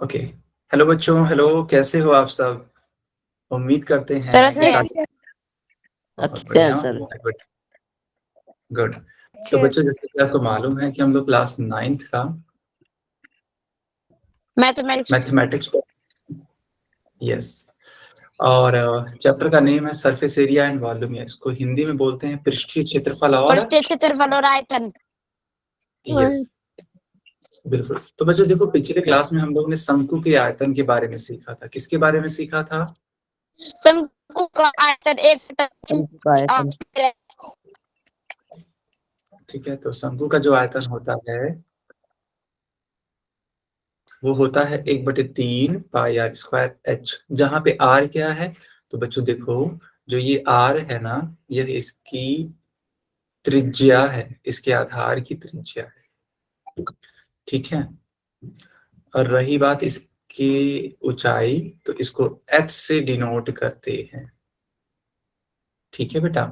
Okay. Hello बच्चों, hello, कैसे हो आप सब? उम्मीद करते सर हैं कि अच्छे सारे बहुत अच्छा बढ़िया। Sir good good. तो अच्छे बच्चों, जैसे कि आपको मालूम है कि हम लोग क्लास 9th का मैथमेटिक्स मैथमेटिक्स को, यस, और चैप्टर का नेम है सरफेस एरिया एंड वॉल्यूम। इसको हिंदी में बोलते हैं पृष्ठीय क्षेत्रफल और पृष्ठीय क्षेत्रफल और आयतन। यस, बिल्कुल। तो बच्चों देखो, पिछले क्लास में हम लोग ने शंकु के आयतन के बारे में सीखा था। किसके बारे में सीखा था? शंकु का आयतन एक आयतन ठीक है, तो शंकु का जो आयतन होता है वो होता है 1/3 पाई आर स्क्वायर एच, जहां पे आर क्या है? तो बच्चों देखो, जो ये आर है ना, यह इसकी त्रिज्या है, इसके आधार की त्रिज्या है। ठीक है, और रही बात इसकी ऊंचाई, तो इसको एच से डिनोट करते हैं। ठीक है बेटा,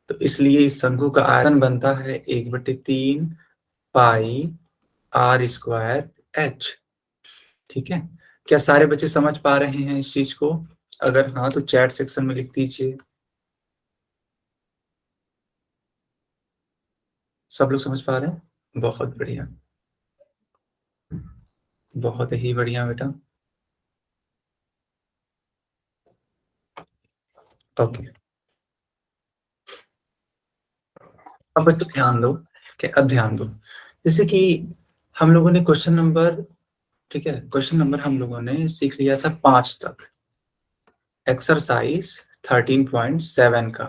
तो इसलिए इस शंकु का आयतन बनता है 1/3 पाई आर स्क्वायर एच। ठीक है, क्या सारे बच्चे समझ पा रहे हैं इस चीज को? अगर हाँ तो चैट सेक्शन में लिख दीजिए। सब लोग समझ पा रहे हैं? बहुत बढ़िया, बहुत ही बढ़िया बेटा। ओके, अब बच्चों ध्यान दो, कि अब ध्यान दो, जैसे कि हम लोगों ने क्वेश्चन नंबर, ठीक है, क्वेश्चन नंबर हम लोगों ने सीख लिया था 5 तक, एक्सरसाइज 13.7 का।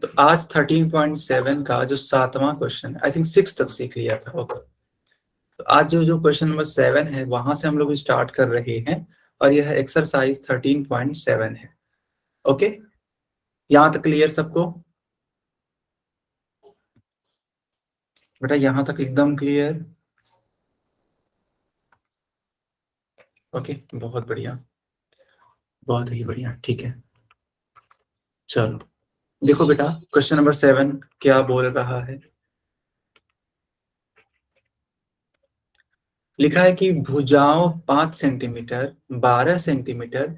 तो आज 13.7 का जो 7वां क्वेश्चन, आई थिंक 6 तक सीख लिया था। ओके, तो आज जो जो क्वेश्चन नंबर 7 है वहां से हम लोग स्टार्ट कर रहे हैं, और यह एक्सरसाइज 13.7 है। ओके, यहाँ तक क्लियर सबको? बेटा यहाँ तक एकदम क्लियर? ओके, बहुत बढ़िया, बहुत ही बढ़िया। ठीक है, चलो देखो बेटा, क्वेश्चन नंबर 7 क्या बोल रहा है। लिखा है कि भुजाओं 5 सेंटीमीटर, 12 सेंटीमीटर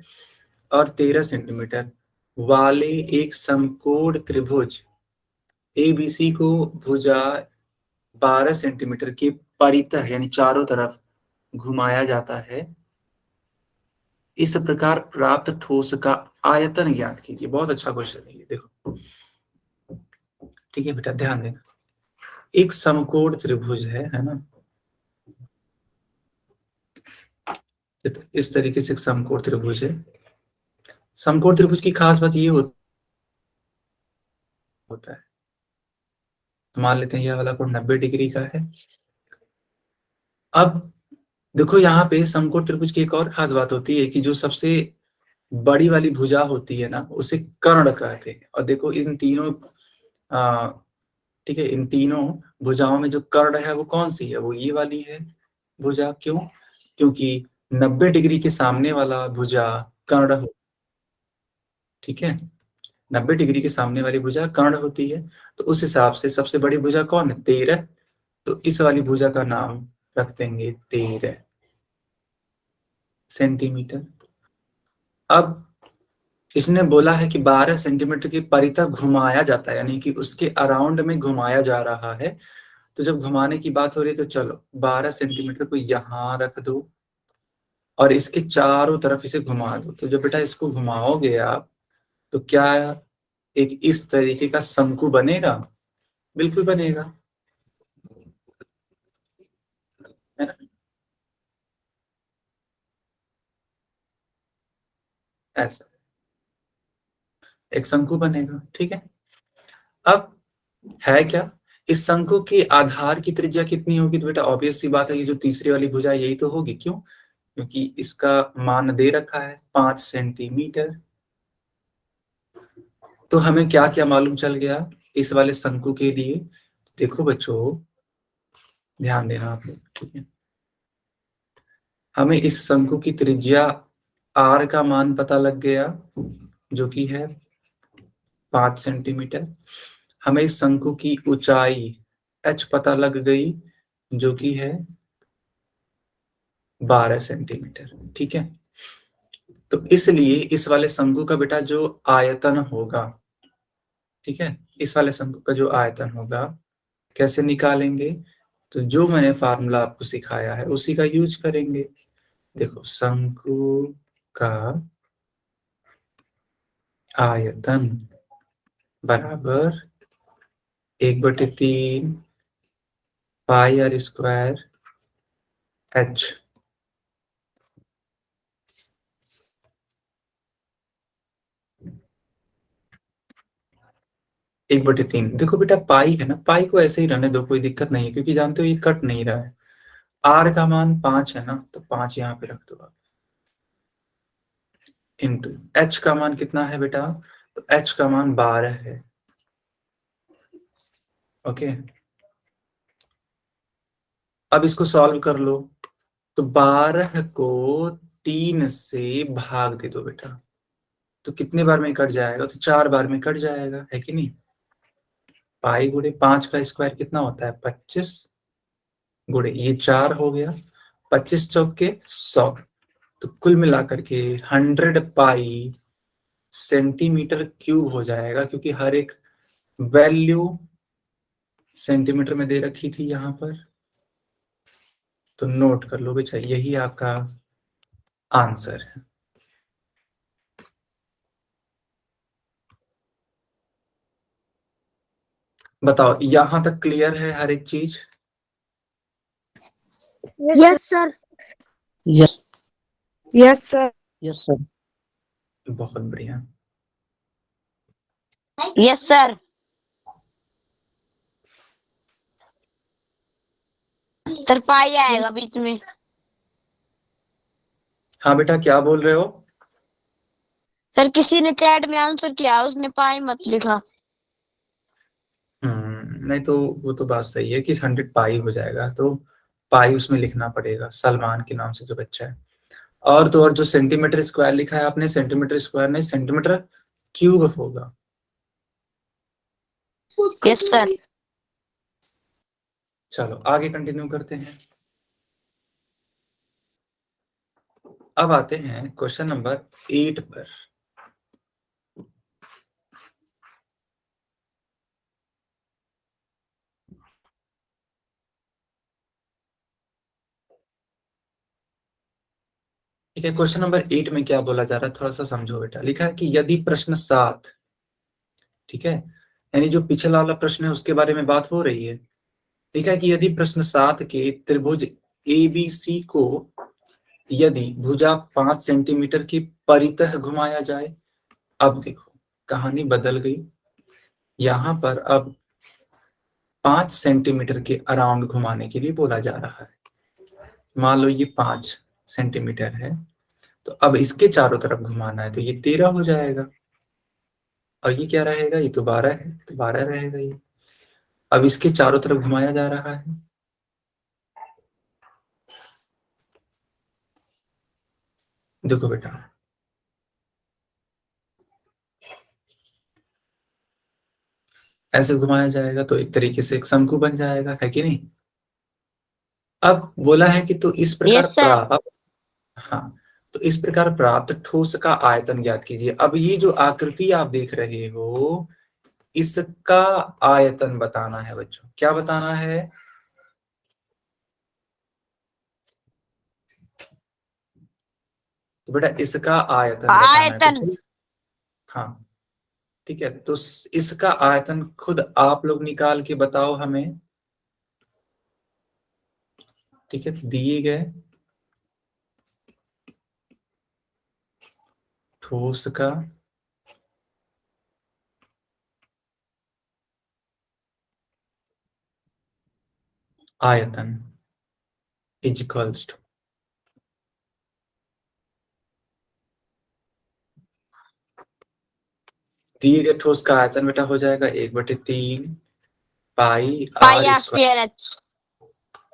और 13 सेंटीमीटर वाले एक समकोण त्रिभुज एबीसी को भुजा 12 सेंटीमीटर के परितः यानी चारों तरफ घुमाया जाता है। इस प्रकार प्राप्त ठोस का आयतन ज्ञात कीजिए। बहुत अच्छा क्वेश्चन है ये, देखो। ठीक है बेटा, ध्यान देना, एक समकोण त्रिभुज है ना, इस तरीके से एक समकोण त्रिभुज है। समकोण त्रिभुज की खास बात ये होता है, तो मान लेते हैं यह वाला कोण 90 डिग्री का है। अब देखो, यहाँ पे समकोण त्रिभुज की एक और खास बात होती है कि जो सबसे बड़ी वाली भुजा होती है ना, उसे कर्ण कहते हैं। और देखो इन तीनों, ठीक है, इन तीनों भुजाओं में जो कर्ण है वो कौन सी है? वो ये वाली है भुजा। क्यों? क्योंकि 90 डिग्री के सामने वाला भुजा कर्ण हो, ठीक है, 90 डिग्री के सामने वाली भुजा कर्ण होती है। तो उस हिसाब से सबसे बड़ी भुजा कौन है? 13। तो इस वाली भुजा का नाम रख देंगे 13 सेंटीमीटर। अब इसने बोला है कि 12 सेंटीमीटर की परितः घुमाया जाता है, यानी कि उसके अराउंड में घुमाया जा रहा है। तो जब घुमाने की बात हो रही है तो चलो 12 सेंटीमीटर को यहां रख दो और इसके चारों तरफ इसे घुमा दो। तो जब बेटा इसको घुमाओगे आप, तो क्या एक इस तरीके का शंकु बनेगा? बिल्कुल बनेगा, है ना, ऐसा एक शंकु बनेगा। ठीक है, अब है क्या, इस शंकु के आधार की त्रिज्या कितनी होगी? तो बेटा ऑब्वियस सी बात है, ये जो तीसरी वाली भुजा है यही तो होगी। क्यों? क्योंकि इसका मान दे रखा है 5 सेंटीमीटर। तो हमें क्या क्या मालूम चल गया इस वाले शंकु के लिए? देखो बच्चों, ध्यान देना आप लोग, ठीक है। हमें इस शंकु की त्रिज्या आर का मान पता लग गया, जो कि है 5 सेंटीमीटर। हमें इस शंकु की ऊंचाई एच पता लग गई, जो कि है 12 सेंटीमीटर। ठीक है, तो इसलिए इस वाले शंकु का बेटा जो आयतन होगा, ठीक है, इस वाले शंकु का जो आयतन होगा कैसे निकालेंगे, तो जो मैंने फार्मूला आपको सिखाया है उसी का यूज करेंगे। देखो, शंकु का आयतन बराबर 1/3 पाई आर स्क्वायर एच। 1/3, देखो बेटा पाई है ना, पाई को ऐसे ही रहने दो, कोई दिक्कत नहीं है, क्योंकि जानते हो ये कट नहीं रहा है। आर का मान 5 है ना, तो 5 यहाँ पे रख दो आप, इंटू एच का मान कितना है बेटा, तो एच का मान 12 है। ओके, अब इसको सॉल्व कर लो, तो 12 को 3 से भाग दे दो बेटा, तो कितने बार में कट जाएगा, तो 4 बार में कट जाएगा, है कि नहीं। पाई गुणे 5 का स्क्वायर कितना होता है, 25 गुणे ये 4 हो गया, 25 चौके 100, तो कुल मिलाकर के 100 पाई सेंटीमीटर क्यूब हो जाएगा, क्योंकि हर एक वैल्यू सेंटीमीटर में दे रखी थी यहां पर, तो नोट कर लो बेटा, यही आपका आंसर है। बताओ, यहां तक क्लियर है हर एक चीज? Yes, sir. Yes, Yes, sir. yes, sir. बहुत बढ़िया। Yes, sir. सर पाई आएगा बीच में। हाँ बेटा, क्या बोल रहे हो? सर किसी ने चैट में आंसर किया, उसने पाई मत लिखा। नहीं, तो वो तो बात सही है कि 100 पाई हो जाएगा, तो पाई उसमें लिखना पड़ेगा, सलमान के नाम से जो बच्चा है। और तो और जो सेंटीमीटर स्क्वायर लिखा है आपने, सेंटीमीटर स्क्वायर नहीं, सेंटीमीटर क्यूब होगा। Yes sir. चलो आगे कंटिन्यू करते हैं। अब आते हैं क्वेश्चन नंबर 8 पर। ठीक है, क्वेश्चन नंबर 8 में क्या बोला जा रहा है, थोड़ा सा समझो बेटा। लिखा है कि यदि प्रश्न 7, ठीक है, यानी जो पिछला वाला प्रश्न है उसके बारे में बात हो रही है। लिखा है कि यदि प्रश्न 7 के त्रिभुज एबीसी को यदि भुजा 5 सेंटीमीटर की परितः घुमाया जाए। अब देखो, कहानी बदल गई, यहां पर अब 5 सेंटीमीटर के अराउंड घुमाने के लिए बोला जा रहा है। मान लो ये 5 सेंटीमीटर है, तो अब इसके चारों तरफ घुमाना है, तो ये 13 हो जाएगा, और ये क्या रहेगा, ये तो 12 है, तो 12 रहेगा ये। अब इसके चारों तरफ घुमाया जा रहा है। देखो बेटा, ऐसे घुमाया जाएगा तो एक तरीके से एक शंकु बन जाएगा, है कि नहीं। अब बोला है कि तो इस प्रकार यस सर। प्राप्त, हाँ, तो इस प्रकार प्राप्त ठोस का आयतन ज्ञात कीजिए। अब ये जो आकृति आप देख रहे हो, इसका आयतन बताना है बच्चों। क्या बताना है, तो बेटा इसका आयतन बताना है। तो आयतन। चलिए, हाँ ठीक है, तो इसका आयतन खुद आप लोग निकाल के बताओ हमें। ठीक है, दिए गए ठोस का आयतन इज इक्वल्स टू, दिए गए ठोस का आयतन बेटा हो जाएगा 1/3 pi pi r r square. Square h.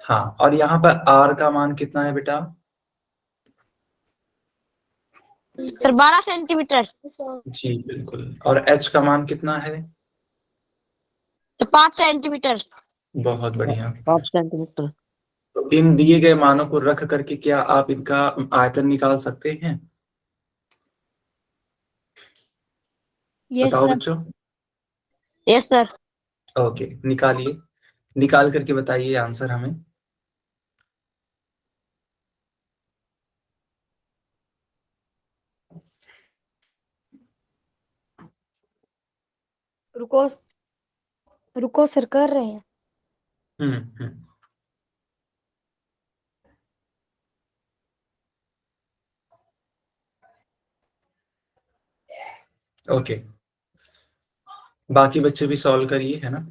हाँ, और यहाँ पर आर का मान कितना है बेटा, सर 12 सेंटीमीटर। जी बिल्कुल, और एच का मान कितना है, तो 5 सेंटीमीटर। बहुत बढ़िया। 5 सेंटीमीटर। तो इन दिए गए मानों को रख करके क्या आप इनका आयतन निकाल सकते हैं? यस बताओ सर। बच्चों। Yes sir. ओके, निकालिए, निकाल करके बताइए आंसर हमें। रुको, रुको सर, कर रहे हैं। हम्म। ओके, बाकी बच्चे भी सॉल्व करिए, है ना।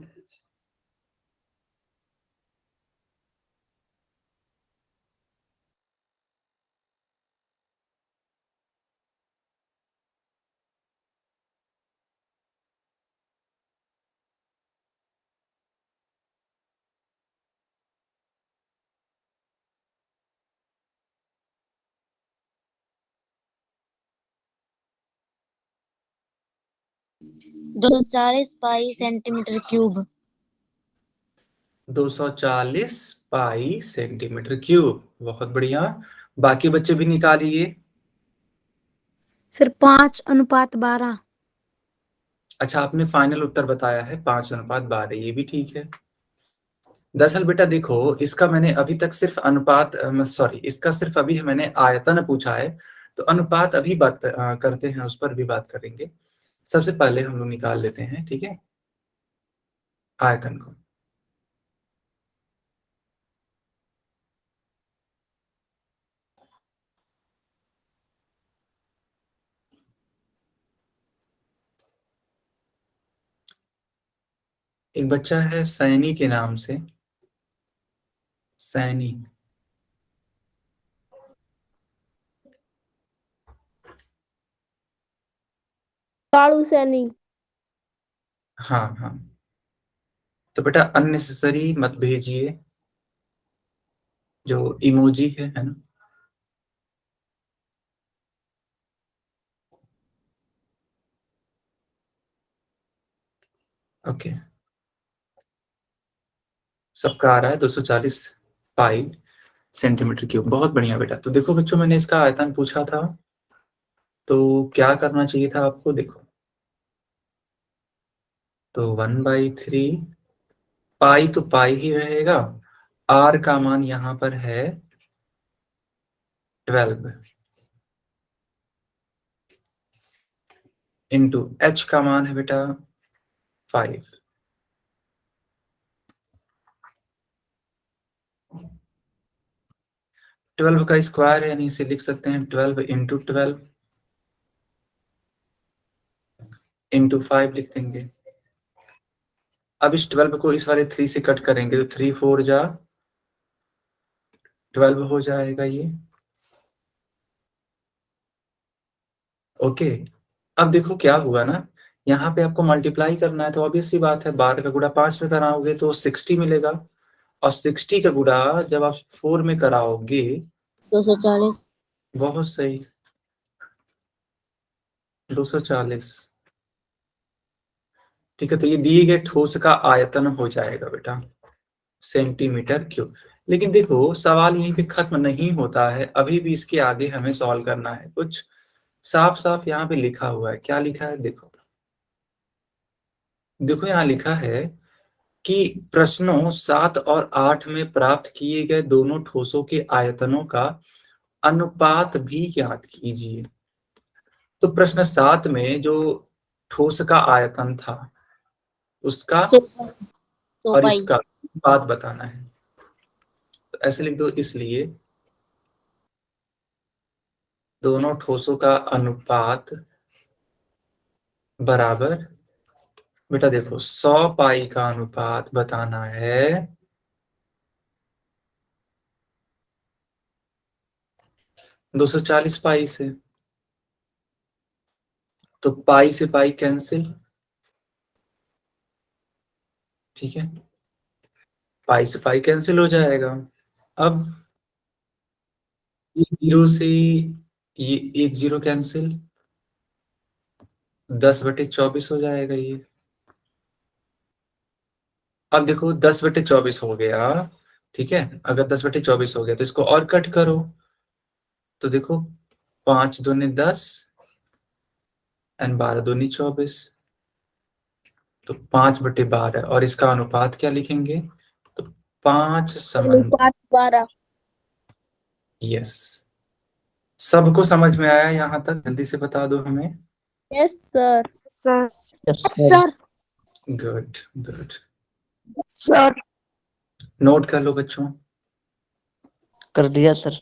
दो सौ 240 पाई सेंटीमीटर क्यूब। 240 पाई सेंटीमीटर क्यूब, बहुत बढ़िया। बाकी बच्चे भी निकालिए। सर 5:12। अच्छा, आपने फाइनल उत्तर बताया है 5:12, ये भी ठीक है। दरअसल बेटा देखो, इसका मैंने अभी तक सिर्फ अनुपात, सॉरी, इसका सिर्फ अभी मैंने आयतन पूछा है। तो अनुपात अभी बात करते हैं, उस पर भी बात करेंगे। सबसे पहले हम लोग निकाल लेते हैं, ठीक है, आयतन को। एक बच्चा है सैनी के नाम से, सैनी। कालू सैनी। हाँ हाँ, तो बेटा अननेसेसरी मत भेजिए, जो इमोजी है ना। ओके, सबका आ रहा है 240 पाई सेंटीमीटर क्यूब, बहुत बढ़िया बेटा। तो देखो बच्चों, मैंने इसका आयतन पूछा था, तो क्या करना चाहिए था आपको, देखो। तो 1/3, पाई तो पाई ही रहेगा। आर का मान यहाँ पर है 12, इंटू एच का मान है बेटा 5। 12 का स्क्वायर, यानी इसे लिख सकते हैं 12 × 12 × 5 लिख देंगे। अब इस 12 को इस वाले 3 से कट करेंगे, तो 3 4 जा 12 हो जाएगा ये। ओके, अब देखो क्या हुआ ना, यहाँ पे आपको मल्टीप्लाई करना है, तो ऑब्वियस सी बात है, 12 का गुणा 5 में कराओगे तो 60 मिलेगा। और 60 का गुणा जब आप 4 में कराओगे, 240। बहुत सही, 240। ठीक है, तो ये दिए गए ठोस का आयतन हो जाएगा बेटा, सेंटीमीटर क्यूब। लेकिन देखो, सवाल यहीं पे खत्म नहीं होता है, अभी भी इसके आगे हमें सॉल्व करना है कुछ। साफ साफ यहाँ पे लिखा हुआ है, क्या लिखा है देखो। देखो यहाँ लिखा है कि प्रश्नों 7 और 8 में प्राप्त किए गए दोनों ठोसों के आयतनों का अनुपात भी ज्ञात कीजिए। तो प्रश्न 7 में जो ठोस का आयतन था, उसका 100 और पाई। इसका बात बताना है। तो ऐसे लिख दो, इसलिए दोनों ठोसों का अनुपात बराबर, बेटा देखो 100 पाई का अनुपात बताना है 240 पाई से। तो पाई से पाई कैंसिल, ठीक है, पाई से पाई कैंसिल हो जाएगा। अब ये 0 से ये 1 0 कैंसिल, 10/24 हो जाएगा ये। अब देखो 10/24 हो गया, ठीक है। अगर 10/24 हो गया तो इसको और कट करो, तो देखो 5 दूनी 10 एंड 12 दूनी 24, तो 5/12। और इसका अनुपात क्या लिखेंगे, तो 5 समन 12। यस। सबको समझ में आया यहाँ तक, जल्दी से बता दो हमें। Yes sir. Sir sir. Good good. Sir. Note कर लो बच्चों। कर दिया सर।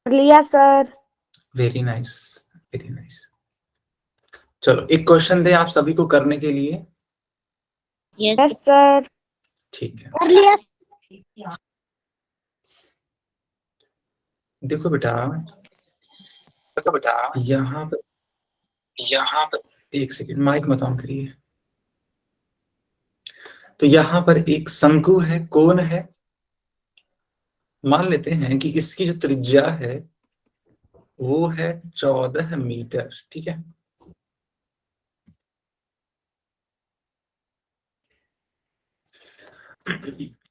लिया sir. Very nice, very nice. चलो एक क्वेश्चन दे आप सभी को करने के लिए। Yes yes sir. ठीक है, कर लिया। देखो बेटा, यहाँ पर एक सेकंड, माइक मत ऑन करिए। तो यहाँ पर एक शंकु है, कोण है। मान लेते हैं कि इसकी जो त्रिज्या है वो है 14 मीटर, ठीक है।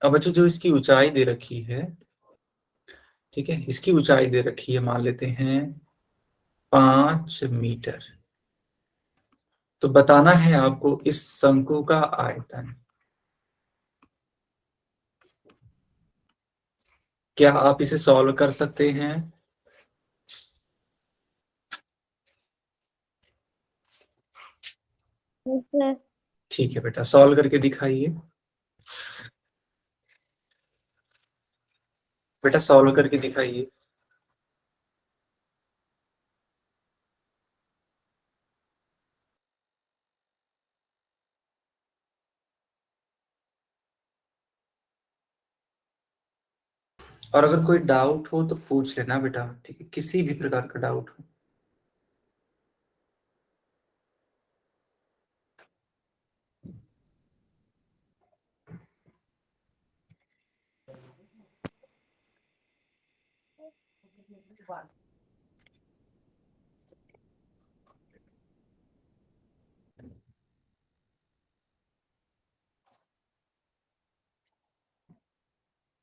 अब बच्चों जो इसकी ऊंचाई दे रखी है, ठीक है, इसकी ऊंचाई दे रखी है, मान लेते हैं 5 मीटर। तो बताना है आपको इस शंकु का आयतन। क्या आप इसे सॉल्व कर सकते हैं? ठीक है बेटा, सॉल्व करके दिखाइए। बेटा सॉल्व करके दिखाइए। और अगर कोई डाउट हो तो पूछ लेना बेटा, ठीक है, किसी भी प्रकार का डाउट हो।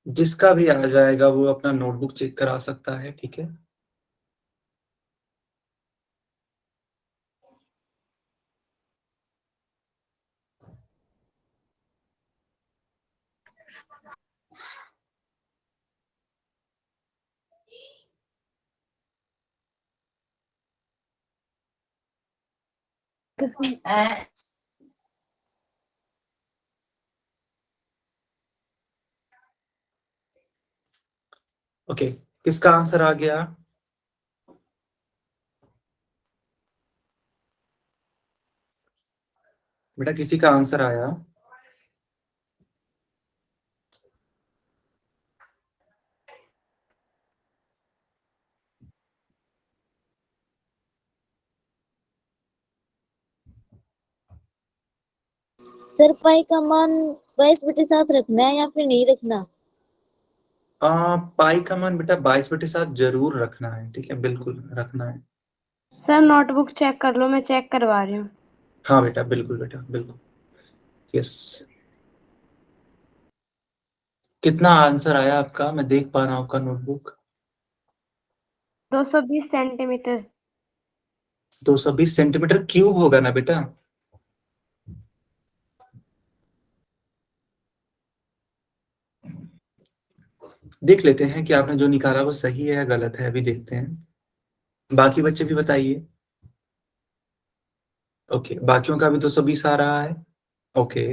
जिसका भी आ जाएगा वो अपना नोटबुक चेक करा सकता है, ठीक है। ओके, किसका आंसर आ गया? बेटा किसी का आंसर आया? सर पाई का मान 22/7 रखना है या फिर नहीं रखना? पाई का मान बेटा 22/7 जरूर रखना है, ठीक है, बिल्कुल रखना है। सर नोटबुक चेक कर लो, मैं चेक करवा रही हूँ। हाँ बेटा बिल्कुल, बेटा बिल्कुल, यस। कितना आंसर आया आपका? मैं देख पा रहा हूँ आपका नोटबुक। 220 सेंटीमीटर। 220 सेंटीमीटर क्यूब होगा ना बेटा? देख लेते हैं कि आपने जो निकाला वो सही है या गलत है, अभी देखते हैं। बाकी बच्चे भी बताइए। ओके, बाकियों का भी 220 आ रहा है। ओके,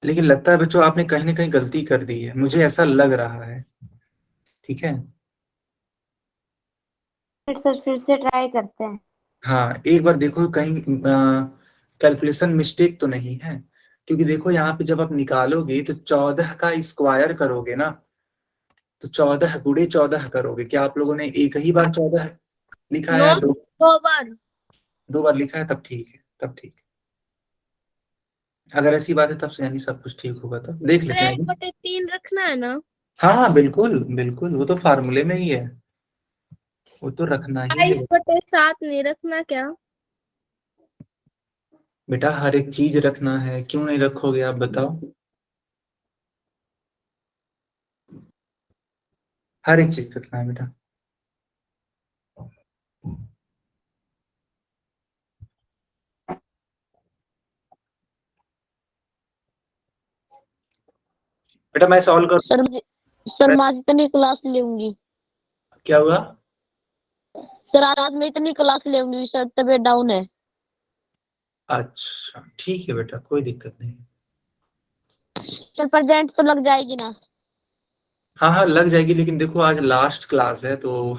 लेकिन लगता है बच्चों आपने कहीं ना कहीं गलती कर दी है, मुझे ऐसा लग रहा है, ठीक है। सर फिर से ट्राई करते हैं। हाँ एक बार देखो कहीं कैलकुलेशन मिस्टेक तो नहीं है, क्योंकि देखो यहाँ पे जब आप निकालोगे तो 14 का स्क्वायर करोगे ना, तो 14 × 14 करोगे। क्या आप लोगों ने एक ही बार 14 लिखा है, दो 2 बार। 2 बार लिखा है? तब ठीक है, तब ठीक है। अगर ऐसी बात है तब से यानी सब कुछ ठीक होगा, तो देख लेते हैं अभी। 1/3 रखना है ना? हाँ बिल्कुल बिल्कुल, वो तो फार्मूले में ही है, वो तो रखना ही है 22/7 नहीं रखना क्या? बेटा, हर एक चीज रखना है, क्यों नहीं रखोगे आप बताओ? हर एक चीज रखना है बेटा। बेटा मैं सॉल्व कर, सर मैं आज इतनी क्लास लूंगी। क्या हुआ? सर आज मैं इतनी क्लास लूंगी, सर तबीयत डाउन है। अच्छा ठीक है बेटा, कोई दिक्कत नहीं। सर प्रेजेंट तो लग जाएगी ना? हाँ हाँ लग जाएगी, लेकिन देखो आज लास्ट क्लास है, तो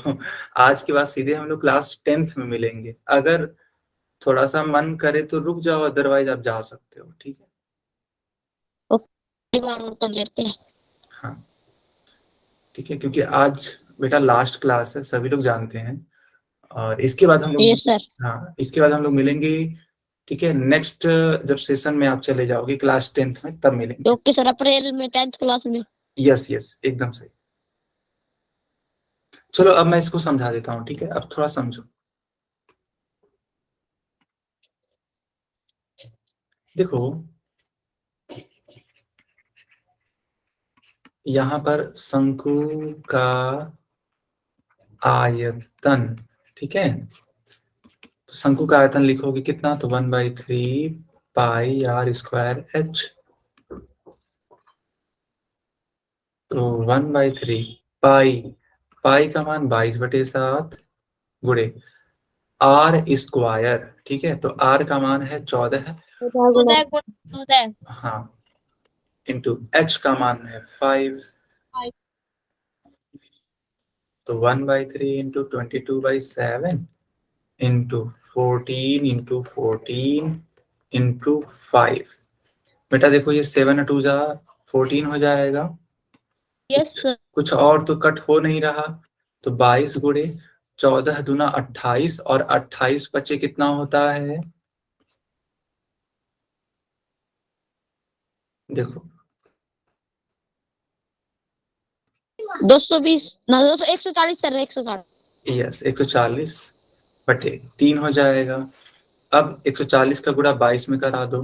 आज के बाद सीधे हम लोग क्लास 10th में मिलेंगे। अगर थोड़ा सा मन करे तो रुक जाओ, अदरवाइज आप जा सकते हो, ठीक है? एक बार और कर लेते हैं। हाँ ठीक है, क्योंकि आज बेटा लास्ट क्लास है, सभी लोग जानते हैं। और इसके बाद हम लोग, यस सर। हाँ इसके बाद हम लोग मिलेंगे, ठीक है? नेक्स्ट जब सेशन में आप चले जाओगे क्लास 10th में, तब मिलेंगे। ओके सर, अप्रैल में 10th क्लास में। यस यस एकदम सही। चलो अब मैं इसको समझा देता हूँ, ठीक है? अब थोड़ा समझो। देखो यहाँ पर शंकु का आयतन, ठीक है? तो शंकु का आयतन लिखोगे कितना? तो 1/3 पाई r² h। तो 1/3 पाई, पाई का मान 22/7 गुणे r², ठीक है? तो r का मान है 14, 14 हाँ, इंटू h का मान है 5। तो 1/3 इंटू 22/7 इंटू 14 इंटू 14 इंटू 5। बेटा देखो ये 7 2 जा 14 हो जाएगा, यस सर। कुछ और तो कट हो नहीं रहा। तो 22 गुणे 14 दूना 28, और 28 बचे कितना होता है? देखो 220 ना, 200, 140 सर, 160। यस 140 बटे 3 हो जाएगा। अब 140 का गुणा 22 में करा दो।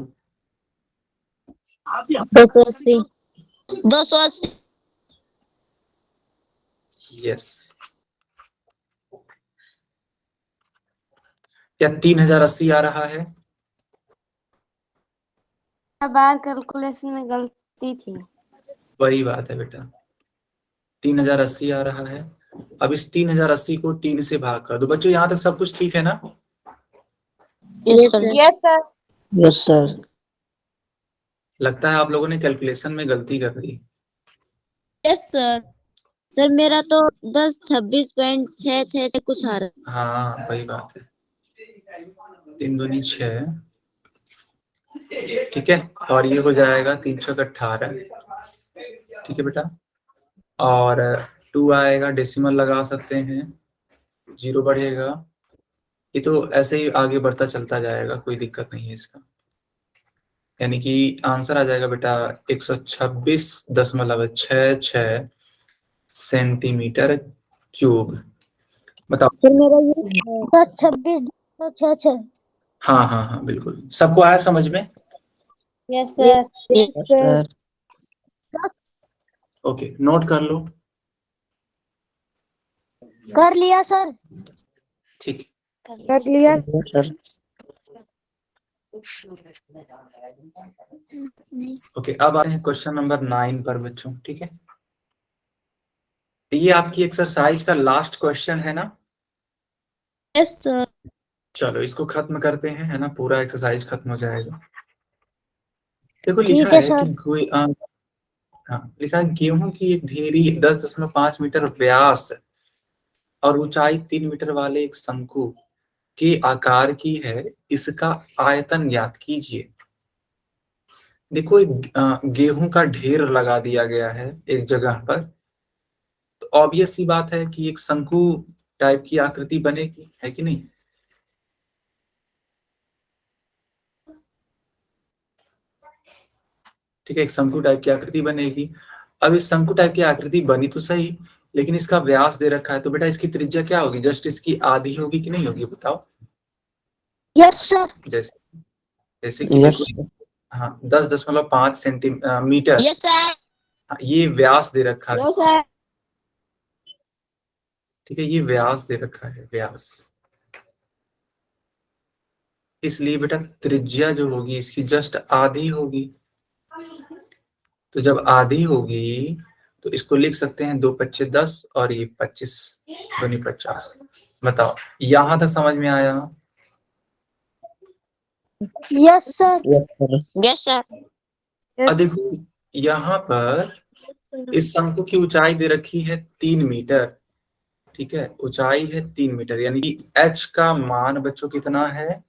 280। 280। यस, क्या 3080 आ रहा है? बार कैलकुलेशन में गलती थी। वही बात है बेटा, 3080 आ रहा है। अब इस 3080 को 3 से भाग कर दो। बच्चों यहाँ तक सब कुछ ठीक है ना? Yes sir. Yes sir. Yes sir. लगता है आप लोगों ने कैलकुलेशन में गलती कर दी। Yes sir. सर मेरा तो 1026.66 से कुछ आ रहा है। हाँ वही बात है, 3 दूनी 6, ठीक है? और ये हो जाएगा 3 छक 18, ठीक है बेटा? और 2 आएगा, डेसिमल लगा सकते हैं, 0 बढ़ेगा। ये तो ऐसे ही आगे बढ़ता चलता जाएगा, कोई दिक्कत नहीं है इसका। यानी कि आंसर आ जाएगा बेटा 126.66 सेंटीमीटर क्यूब। बताओ। सर मेरा ये 1026.66। हाँ हाँ हाँ बिल्कुल, सबको आया समझ में? Yes sir. Yes sir. Okay note कर लो। कर लिया सर। ठीक, कर लिया। सर। ओके अब आते हैं क्वेश्चन नंबर 9 पर बच्चों, ठीक है? ये आपकी एक्सरसाइज का लास्ट क्वेश्चन है ना? Yes sir. चलो इसको खत्म करते हैं, है ना? पूरा एक्सरसाइज खत्म हो जाएगा। देखो लिखा ठीक है है कि सर। हाँ लिखा है गेहूं की एक ढेरी 10.5 मीटर व्यास और ऊंचाई 3 मीटर वाले एक शंकु के आकार की है, इसका आयतन ज्ञात कीजिए। देखो एक गेहूं का ढेर लगा दिया गया है एक जगह पर, तो ऑब्वियस सी बात है कि एक शंकु टाइप की आकृति बनेगी, है कि नहीं? ठीक है, एक शंकु टाइप की आकृति बनेगी। अब इस शंकु टाइप की आकृति बनी तो सही, लेकिन इसका व्यास दे रखा है, तो बेटा इसकी त्रिज्या क्या होगी? जस्ट इसकी आधी होगी कि नहीं होगी, बताओ। Yes sir. जैसे जैसे कि यस देखो, हाँ 10.5 सेंटीमीटर, यस सर। ये व्यास दे रखा है, यस सर। ठीक है, ये व्यास दे रखा है, व्यास। इसलिए बेटा त्रिज्या जो होगी इसकी जस्ट आधी होगी। तो जब आधी होगी तो इसको लिख सकते हैं 2×5 = 10 और ये 25 दूनी 50। बताओ, यहां तक समझ में आया? Yes sir. Yes sir yes sir. अब देखो यहाँ पर इस शंकु की ऊंचाई दे रखी है 3 मीटर, ठीक है, ऊंचाई है 3 मीटर, यानी कि h का मान बच्चों कितना है?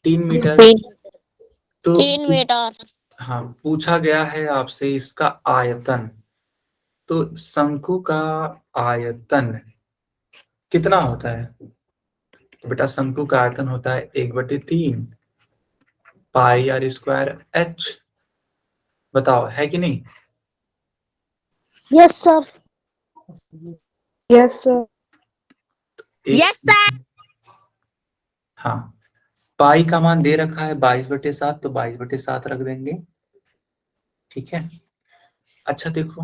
3 मीटर। तो 3 मीटर। हाँ, पूछा गया है आपसे इसका आयतन, तो शंकु का आयतन कितना होता है? तो बेटा शंकु का आयतन होता है 1/3 πr² h। बताओ है कि नहीं? Yes sir. Yes sir. एक, यस सर। हाँ, पाई का मान दे रखा है 22/7, तो 22/7 रख देंगे, ठीक है। अच्छा देखो,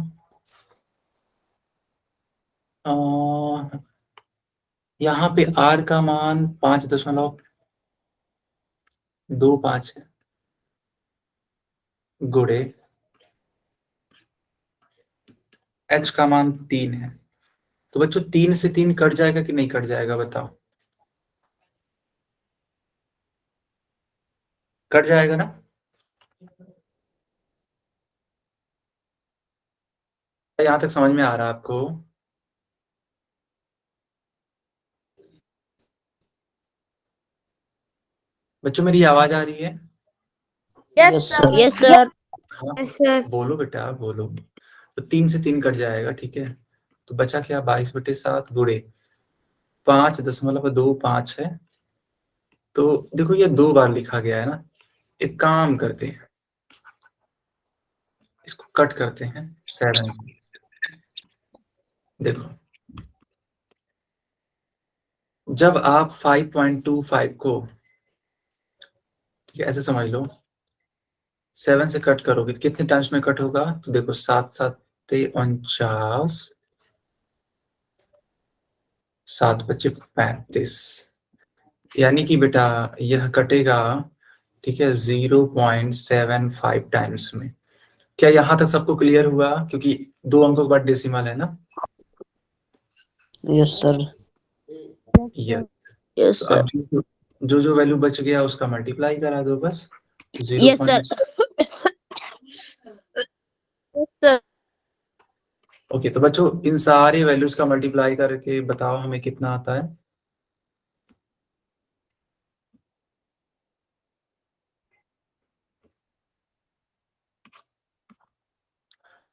यहाँ पे r का मान 5.25 है, गुणे h का मान 3 है। तो बच्चों 3 से 3 कट जाएगा कि नहीं कट जाएगा, बताओ। कट जाएगा ना? यहाँ तक समझ में आ रहा है आपको? बच्चों मेरी आवाज आ रही है? Yes sir yes sir. हाँ, यस सर। बोलो बेटा बोलो। तो 3 से 3 कट जाएगा, ठीक है। तो बचा क्या? 22/7 गुणे 5.25 है। तो देखो ये 2 बार लिखा गया है ना, एक काम करते हैं, इसको कट करते हैं 7। देखो जब आप 5.25 को, ठीक है, ऐसे समझ लो, 7 से कट करोगे तो कितने टाइम्स में कट होगा? तो देखो 7×7 = 49, 7×5 = 35, यानी कि बेटा यह कटेगा, ठीक है, 0.75 टाइम्स में। क्या यहाँ तक सबको क्लियर हुआ? क्योंकि 2 अंकों के बाद डेसिमल है ना। Yes sir yes. यस तो सर। अब जो जो वैल्यू बच गया उसका मल्टीप्लाई करा दो बस। Yes sir. 0. Yes sir. Okay, तो बच्चों इन सारे वैल्यूज का मल्टीप्लाई करके बताओ हमें कितना आता है।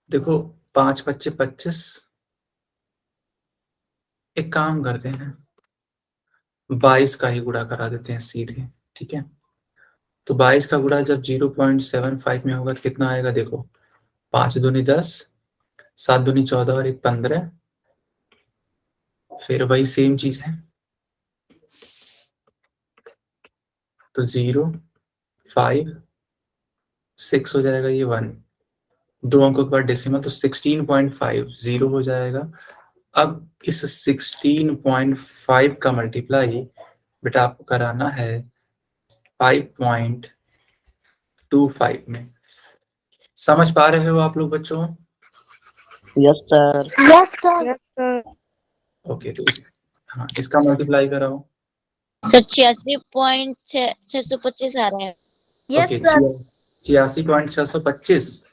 देखो 5×5 = 25, एक काम करते हैं 22 का ही गुणा करा देते हैं सीधे, ठीक है। तो 22 का गुणा जब 0.75 में होगा तो कितना आएगा? देखो 5 दूनी 10, 7 दूनी 14 और 1 15, फिर वही सेम चीज है, तो 0 5 6 हो जाएगा, ये 1, 2 अंकों के बाद डेसिमल, तो 16.5 0 हो जाएगा। अब इस 16.5 का मल्टीप्लाई बेटा आपको कराना है 5.25 में। समझ पा रहे हो आप लोग बच्चों? Yes sir yes sir. Yes sir. Okay, तो हाँ इसका मल्टीप्लाई कराओ। सर 86.625 आ रहा है। Yes okay, sir. 86.625।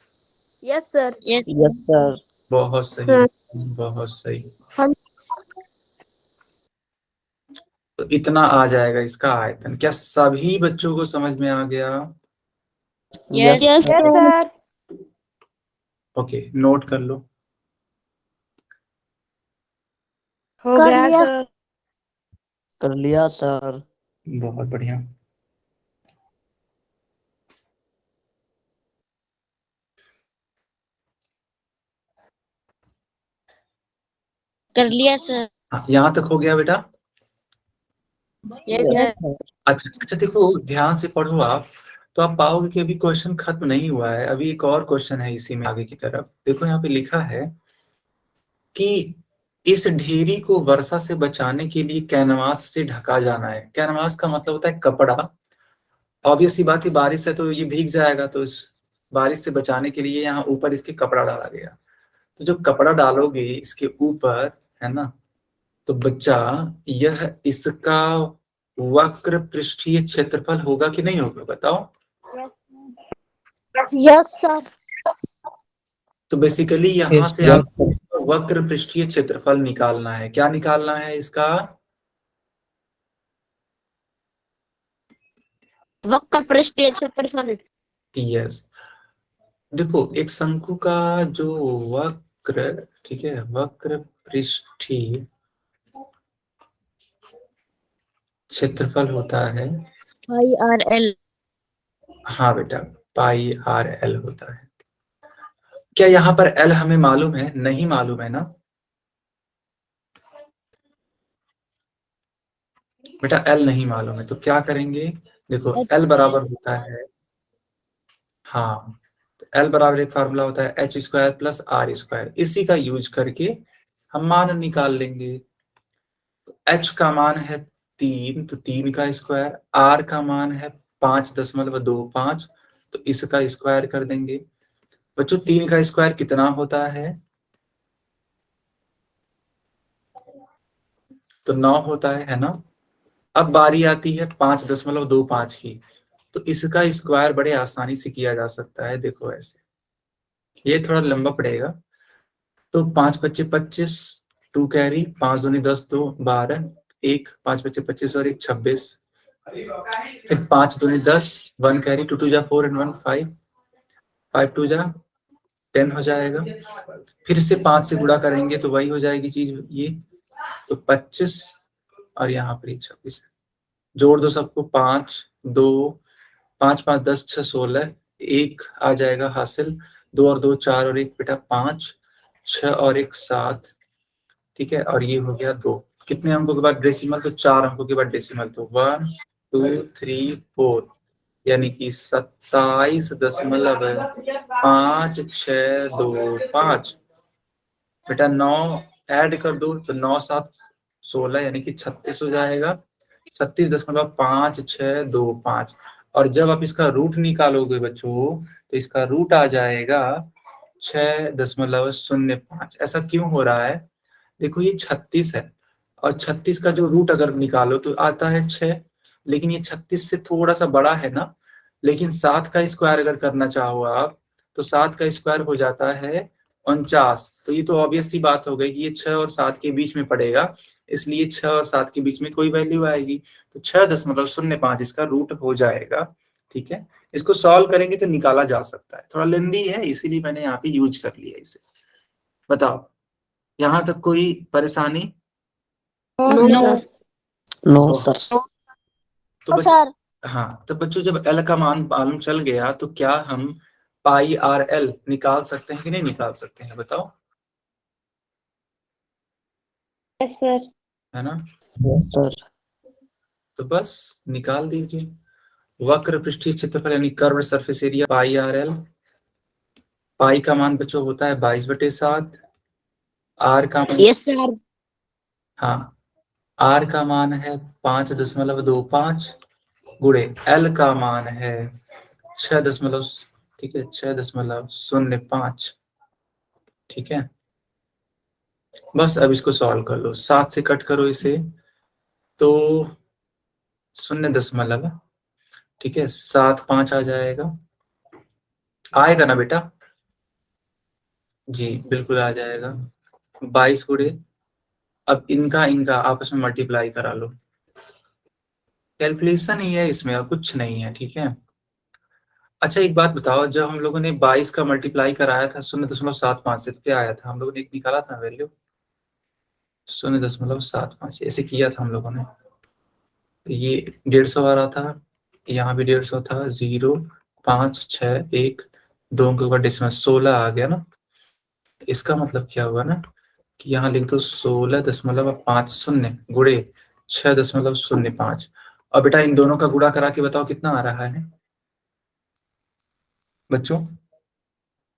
Yes sir. Yes yes sir बहुत सही, सर। बहुत सही। हाँ। तो इतना आ जाएगा इसका आयतन। क्या सभी बच्चों को समझ में आ गया? Yes yes yes sir sir. Okay, note कर लो। हो कर गया लिया। सर। कर लिया सर बहुत बढ़िया। कर लिया सर। हाँ, यहाँ तक हो गया बेटा। Yes Yes, sir. sir. अच्छा देखो, ध्यान से पढ़ो आप, तो आप पाओगे कि अभी क्वेश्चन खत्म नहीं हुआ है, अभी एक और क्वेश्चन है इसी में आगे की तरफ। देखो यहाँ पे लिखा है कि इस ढेरी को वर्षा से बचाने के लिए कैनवास से ढका जाना है। कैनवास का मतलब होता है कपड़ा। ऑब्वियस सी बात है, बारिश है तो ये भीग जाएगा, तो इस बारिश से बचाने के लिए यहाँ ऊपर इसके कपड़ा डाला गया। तो जब कपड़ा डालोगे इसके ऊपर, है ना, तो बच्चा यह इसका वक्र पृष्ठीय क्षेत्रफल होगा कि नहीं होगा, बताओ। Yes sir. तो बेसिकली यहाँ Yes, से yes, आप sir. वक्र पृष्ठीय क्षेत्रफल निकालना है। क्या निकालना है इसका? वक्र पृष्ठीय क्षेत्रफल। यस। देखो एक शंकु का जो वक्र, ठीक है, वक्र पृष्ठीय क्षेत्रफल होता है, पाई आर एल। हाँ बेटा, पाई आर एल होता है। क्या यहाँ पर एल हमें मालूम है? नहीं मालूम है ना बेटा, एल नहीं मालूम है। तो क्या करेंगे, देखो एल बराबर होता है, हाँ, तो एल बराबर एक फार्मूला होता है h square plus r square. इसी का यूज करके हम मान निकाल लेंगे। एच का मान है 3, तो 3 का स्क्वायर, आर का मान है 5.25, तो इसका स्क्वायर कर देंगे। बच्चों 3 का स्क्वायर कितना होता है? तो 9 होता है ना। अब बारी आती है 5.25 की, तो इसका स्क्वायर बड़े आसानी से किया जा सकता है। देखो ऐसे, ये थोड़ा लंबा पड़ेगा। तो 5×5 = 25, 2 कैरी, 5 दूनी 10, 2 12, 1 5×5 = 25 और 1 26, फिर 5 दूनी 10, 1 कैरी, 2 2 जा 4 and 1 5, 5 2 जा 10 हो जाएगा। फिर से 5 से गुणा करेंगे तो वही हो जाएगी चीज ये, तो 25 और यहाँ पर 26। जोड़ दो सबको, 5 2 5 5 10 6 16, 1 आ जाएगा हासिल, 2 और 2 4 और 1 बेटा 5, 6 और 1 7, ठीक है, और ये हो गया 2। कितने अंकों के बाद डेसिमल? तो 4 अंकों के बाद डेसिमल, तो 1 2 3 4, यानी कि 27.5625। बेटा 9 ऐड कर दो, तो 9 7 16, यानी कि 36 हो जाएगा, 36.5625। और जब आप इसका रूट निकालोगे बच्चों, तो इसका रूट आ जाएगा 6.05। ऐसा क्यों हो रहा है? देखो ये 36 है, और 36 का जो रूट अगर निकालो तो आता है 6, लेकिन ये 36 से थोड़ा सा बड़ा है ना। लेकिन 7 का स्क्वायर अगर करना चाहो आप, तो 7 का स्क्वायर हो जाता है 49। तो ये तो ऑब्वियस सी बात हो गई कि ये 6 और 7 के बीच में पड़ेगा, इसलिए 6 और 7 के बीच में कोई वैल्यू आएगी, तो 6.05 इसका रूट हो जाएगा। ठीक है, इसको सॉल्व करेंगे तो निकाला जा सकता है, थोड़ा लेंदी है इसीलिए मैंने यहाँ पे यूज कर लिया इसे। बताओ यहाँ तक कोई परेशानी? No No, sir. तो बच्चों, हाँ, तो बच्चों जब एल का मान मालूम चल गया, तो क्या हम पाई आर एल निकाल सकते हैं कि नहीं निकाल सकते हैं, बताओ। Yes sir. है ना, Yes, sir. तो बस निकाल दीजिए। वक्र पृष्ठीय क्षेत्रफल यानी curve surface area pi r l. Pi का मान बच्चों होता है 22/7। आर का मान, यस सर। हाँ, आर का मान है 5.25 गुणे एल का मान है 6, ठीक है, 6.05। ठीक है, बस अब इसको सॉल्व कर लो, 7 से कट करो इसे तो 0, ठीक है, 7 5 आ जाएगा, आएगा ना बेटा? जी बिल्कुल आ जाएगा। 22 गुणे, अब इनका इनका आपस में मल्टीप्लाई करा लो। कैलकुलेशन ही है इसमें, और कुछ नहीं है। ठीक है, अच्छा एक बात बताओ, जब हम लोगों ने 22 का मल्टीप्लाई कराया था 0.75 से, तो क्या आया था? हम लोगों ने एक निकाला था वैल्यू 0.75, ऐसे किया था हम लोगों ने। ये 150 आ रहा था, यहाँ भी 150 था, 0 5 6 1 2 के ऊपर डेसिमल 16 आ गया ना। इसका मतलब क्या हुआ ना कि यहाँ लिख दो 16.50 गुणे 6.05। और बेटा इन दोनों का गुणा करा के बताओ कितना आ रहा है बच्चों,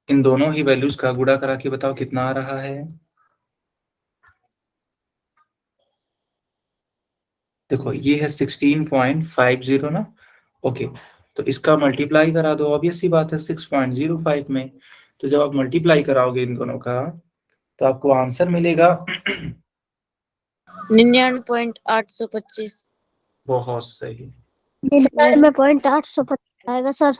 इन दोनों ही वैल्यूज का गुणा करा के बताओ कितना आ रहा है। देखो ये है 16.50 ना, ओके, तो इसका मल्टीप्लाई करा दो, ऑब्वियस सी बात है 6.05 में। तो जब आप मल्टीप्लाई कराओगे इन दोनों का तो आपको आंसर मिलेगा 99.825। बहुत सही, 99.825 आएगा सर।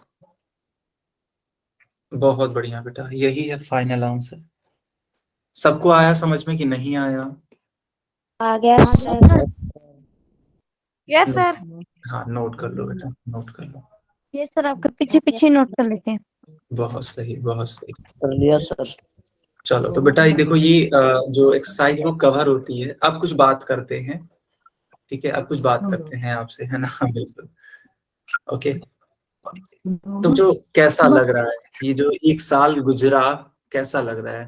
बहुत बढ़िया बेटा, यही है फाइनल आंसर। सबको आया समझ में कि नहीं आया? आ गया यस सर। हाँ नोट कर लो बेटा, नोट कर लो। ये सर आपके पीछे पीछे नोट कर लेते हैं। बहुत सही, बहुत सही। कर लिया सर। चलो तो बेटा ये देखो, ये जो एक्सरसाइज वो कवर होती है। अब कुछ बात करते हैं, ठीक है, अब कुछ बात करते हैं आपसे, है ना? बिल्कुल, ओके। तो जो कैसा लग रहा है ये जो एक साल गुजरा, कैसा लग रहा है?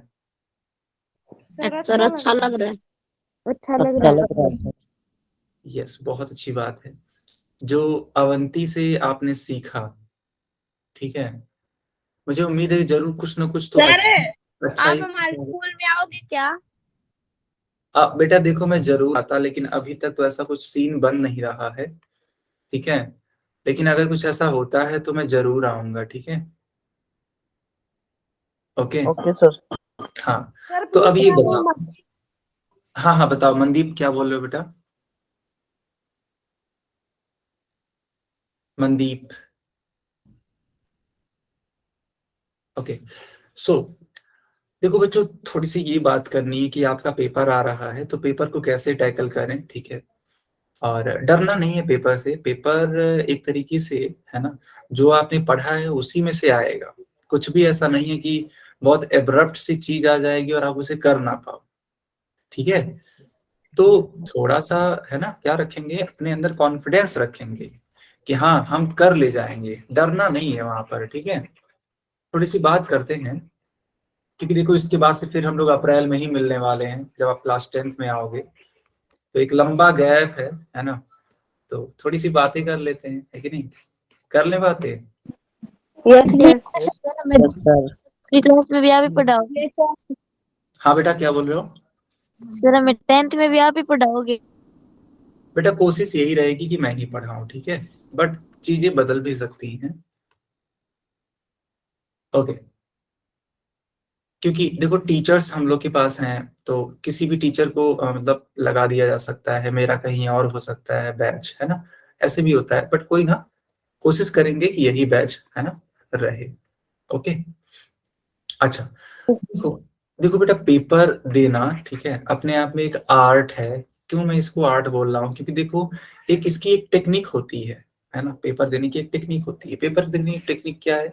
सर अच्छा लग रहा है। अच्छा लग अच्छा रहा है। लग रहा है सर। यस, बहुत अच्छी बात है। जो अवंती से आपने सीखा, ठीक है, मुझे उम्मीद है जरूर कुछ ना कुछ तो सर अच्छा आप ही हमारे सीखा होगा। स्कूल में आओगे क्या? बेटा देखो मैं जरूर आता, लेकिन अभी तक तो ऐसा कुछ सीन बन नहीं रहा है, ठीक है, लेकिन अगर कुछ ऐसा होता है तो मैं जरूर आऊंगा, ठीक है, ओके। Okay sir. हाँ सर तो अब ये पूछना वो बताओ, हाँ हाँ बताओ मनदीप, क्या बोल रहे हो बेटा? मनदीप, ओके। सो देखो बच्चों, थोड़ी सी ये बात करनी है कि आपका पेपर आ रहा है तो पेपर को कैसे टैकल करें, ठीक है। और डरना नहीं है पेपर से, पेपर एक तरीके से, है ना, जो आपने पढ़ा है उसी में से आएगा। कुछ भी ऐसा नहीं है कि बहुत एब्रप्ट सी चीज आ जाएगी और आप उसे कर ना पाओ, ठीक है। तो थोड़ा सा, है ना, क्या रखेंगे अपने अंदर, कॉन्फिडेंस रखेंगे कि हाँ हम कर ले जाएंगे, डरना नहीं है वहां पर, ठीक है। थोड़ी सी बात करते हैं, क्योंकि देखो इसके बाद से फिर हम लोग अप्रैल में ही मिलने वाले हैं जब आप क्लास 10th में आओगे, तो एक लंबा गैप है ना, तो थोड़ी सी बातें कर लेते हैं, है कि नहीं? कर ले बातें। Yes yes. सर मैं यस सर। दूसरी क्लास में भी आप ही पढ़ाओगे? हाँ बेटा क्या बोल रहे हो? सर हमें 10th में भी आप ही पढ़ाओगे? बेटा कोशिश यही रहेगी कि मैं ही पढ़ाऊं, ठीक है, बट चीजें बदल भी सकती हैं, ओके। क्योंकि देखो टीचर्स हम लोग के पास हैं, तो किसी भी टीचर को मतलब लगा दिया जा सकता है, मेरा कहीं और हो सकता है बैच, है ना, ऐसे भी होता है, बट कोई ना, कोशिश करेंगे कि यही बैच, है ना, रहे, ओके। अच्छा, देखो देखो बेटा, पेपर देना, ठीक है, अपने आप में एक आर्ट है। क्यों मैं इसको आर्ट बोल रहा हूँ? क्योंकि देखो एक इसकी एक टेक्निक होती है ना, पेपर देने की एक टेक्निक होती है। पेपर देने की टेक्निक क्या है?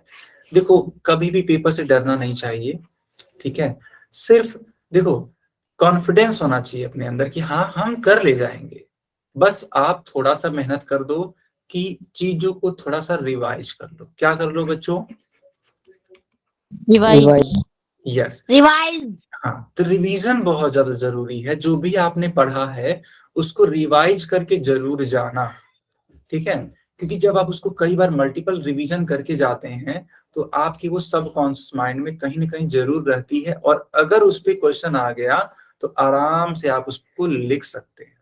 देखो कभी भी पेपर से डरना नहीं चाहिए, ठीक है। सिर्फ देखो कॉन्फिडेंस होना चाहिए अपने अंदर कि हाँ हम कर ले जाएंगे। बस आप थोड़ा सा मेहनत कर दो कि चीजों को थोड़ा सा रिवाइज कर लो। क्या कर लो बच्चों? रिवाइज। Yes, revise. हाँ, तो रिवीजन बहुत ज्यादा जरूरी है। जो भी आपने पढ़ा है उसको रिवाइज करके जरूर जाना, ठीक है। क्योंकि जब आप उसको कई बार मल्टीपल रिवीजन करके जाते हैं तो आपकी वो सबकॉन्शियस माइंड में कहीं ना कहीं जरूर रहती है, और अगर उस पे क्वेश्चन आ गया तो आराम से आप उसको लिख सकते हैं,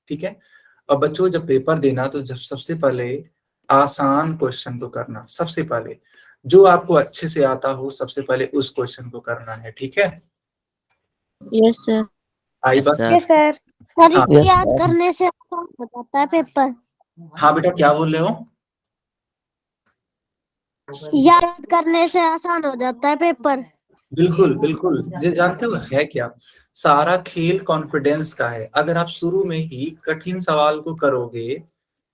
ठीक है। और बच्चों जब पेपर देना तो जब सबसे पहले आसान क्वेश्चन को करना, सबसे पहले जो आपको अच्छे से आता हो सबसे पहले उस क्वेश्चन को करना है, ठीक है। Yes sir. आई बात? Yes sir. सर हाँ इसको याद करने से आसान हो जाता है पेपर। हाँ बेटा क्या बोल रहे हो? याद करने से आसान हो जाता है पेपर। बिल्कुल बिल्कुल, ये जानते हो है क्या, सारा खेल कॉन्फिडेंस का है। अगर आप शुरू में ही कठिन सवाल को करोगे,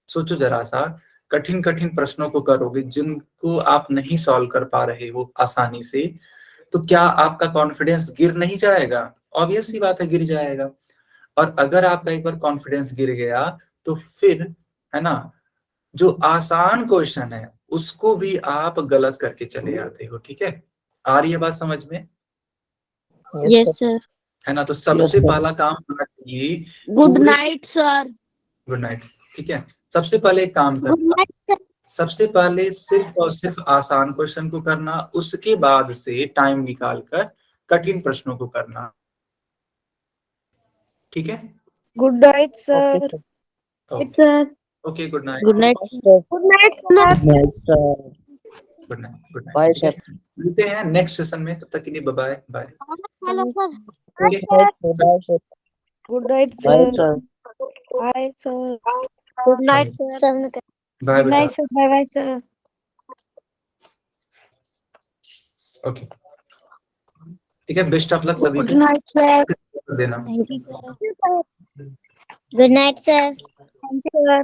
सोचो जरा सा, कठिन कठिन प्रश्नों को करोगे जिनको आप नहीं सॉल्व कर पा रहे हो आसानी से, तो क्या आपका कॉन्फिडेंस गिर नहीं जाएगा? ऑब्वियस सी बात है गिर जाएगा। और अगर आपका एक बार कॉन्फिडेंस गिर गया तो फिर, है ना, जो आसान क्वेश्चन है उसको भी आप गलत करके चले आते हो, ठीक है। आ रही है बात समझ में? Yes sir. है ना। तो सबसे sir. पहला काम होना चाहिए गुड पूरे- नाइट सर। Good night. ठीक है, सबसे पहले एक काम गुड करना, नाइट सर। सबसे पहले सिर्फ और सिर्फ आसान क्वेश्चन को करना, उसके बाद से टाइम निकालकर कठिन प्रश्नों को करना। ठीक है, good night sir. Okay, sir okay, good night, good night sir. Good night sir. Nice, sir. Good night, good Bye, night. sir. मिलते हैं नेक्स्ट सेशन में, तब तक के लिए bye bye. Hello sir. Okay, Bye, sir. Good night Bye, sir. sir. Bye sir. Good night sir. Bye बेटा। Sir. Bye bye sir. Okay, ठीक है, बेस्ट ऑफ लक सभी गुड को नाइट सर। देना। Thank you sir. Good night sir. Thank you sir.